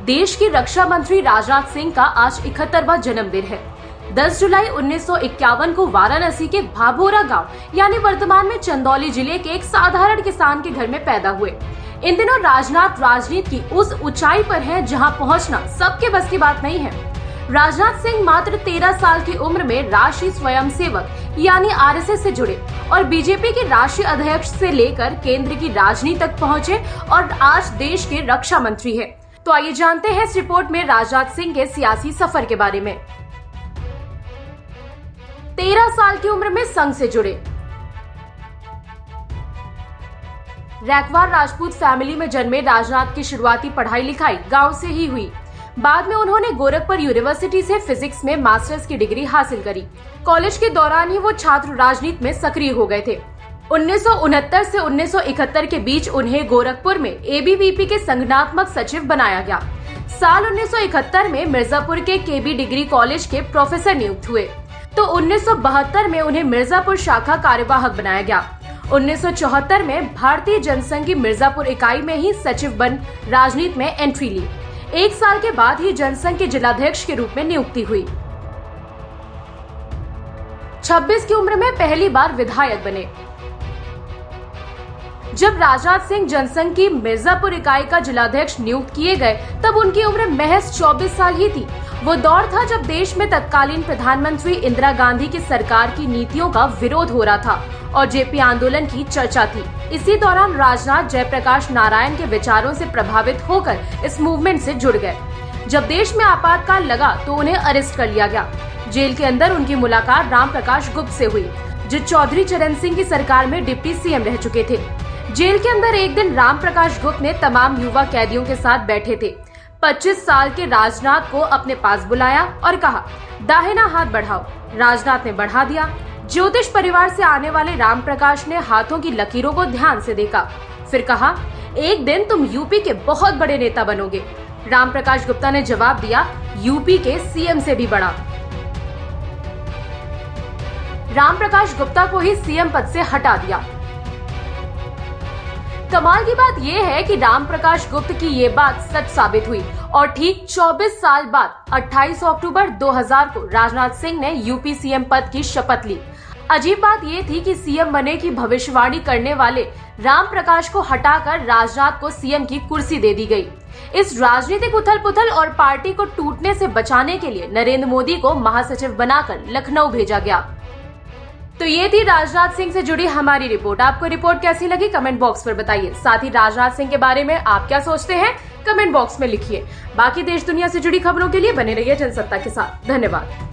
देश के रक्षा मंत्री राजनाथ सिंह का आज 71वां जन्मदिन है। 10 जुलाई 1951 को वाराणसी के भाभोरा गांव यानी वर्तमान में चंदौली जिले के एक साधारण किसान के घर में पैदा हुए। इन दिनों राजनाथ राजनीति की उस ऊंचाई पर हैं जहां पहुंचना सबके बस की बात नहीं है। राजनाथ सिंह मात्र 13 साल की उम्र में राष्ट्रीय स्वयंसेवक यानी आरएसएस से जुड़े और बीजेपी के राष्ट्रीय अध्यक्ष से लेकर केंद्र की राजनीति तक पहुंचे और आज देश के रक्षा मंत्री हैं। तो आइए जानते हैं इस रिपोर्ट में राजनाथ सिंह के सियासी सफर के बारे में। 13 साल की उम्र में संघ से जुड़े। रैकवार राजपूत फैमिली में जन्मे राजनाथ की शुरुआती पढ़ाई लिखाई गांव से ही हुई। बाद में उन्होंने गोरखपुर यूनिवर्सिटी से फिजिक्स में मास्टर्स की डिग्री हासिल करी। कॉलेज के दौरान ही वो छात्र राजनीति में सक्रिय हो गए थे। 1969 से 1971 के बीच उन्हें गोरखपुर में एबीवीपी के संगठनात्मक सचिव बनाया गया। साल 1971 में मिर्जापुर के केबी डिग्री कॉलेज के प्रोफेसर नियुक्त हुए तो 1972 में उन्हें मिर्जापुर शाखा कार्यवाहक बनाया गया। 1974 में भारतीय जनसंघ की मिर्जापुर इकाई में ही सचिव बन राजनीति में एंट्री ली। 1 साल के बाद ही जनसंघ के जिलाध्यक्ष के रूप में नियुक्ति हुई। 26 की उम्र में पहली बार विधायक बने। जब राजनाथ सिंह जनसंघ की मिर्जापुर इकाई का जिलाध्यक्ष नियुक्त किए गए तब उनकी उम्र महज 24 साल ही थी। वो दौर था जब देश में तत्कालीन प्रधानमंत्री इंदिरा गांधी की सरकार की नीतियों का विरोध हो रहा था और जेपी आंदोलन की चर्चा थी। इसी दौरान राजनाथ जयप्रकाश नारायण के विचारों से प्रभावित होकर इस मूवमेंट से जुड़ गए। जब देश में आपातकाल लगा तो उन्हें अरेस्ट कर लिया गया। जेल के अंदर उनकी मुलाकात राम प्रकाश गुप्त से हुई, जो चौधरी चरण सिंह की सरकार में डिप्टी सीएम रह चुके थे। जेल के अंदर एक दिन राम प्रकाश गुप्त ने तमाम युवा कैदियों के साथ बैठे थे। 25 साल के राजनाथ को अपने पास बुलाया और कहा, दाहिना हाथ बढ़ाओ। राजनाथ ने बढ़ा दिया। ज्योतिष परिवार से आने वाले राम प्रकाश ने हाथों की लकीरों को ध्यान से देखा, फिर कहा, एक दिन तुम यूपी के बहुत बड़े नेता बनोगे। राम प्रकाश गुप्ता ने जवाब दिया, यूपी के सीएम से भी बड़ा। राम प्रकाश गुप्ता को ही सीएम पद से हटा दिया। कमाल की बात यह है कि राम प्रकाश गुप्त की ये बात सच साबित हुई और ठीक 24 साल बाद 28 अक्टूबर 2000 को राजनाथ सिंह ने यूपी सीएम पद की शपथ ली। अजीब बात ये थी कि सीएम बनने की भविष्यवाणी करने वाले राम प्रकाश को हटाकर राजनाथ को सीएम की कुर्सी दे दी गई। इस राजनीतिक उथल पुथल और पार्टी को टूटने से बचाने के लिए नरेंद्र मोदी को महासचिव बनाकर लखनऊ भेजा गया। तो ये थी राजनाथ सिंह से जुड़ी हमारी रिपोर्ट। आपको रिपोर्ट कैसी लगी कमेंट बॉक्स पर बताइए। साथ ही राजनाथ सिंह के बारे में आप क्या सोचते हैं कमेंट बॉक्स में लिखिए। बाकी देश दुनिया से जुड़ी खबरों के लिए बने रहिए जनसत्ता के साथ। धन्यवाद।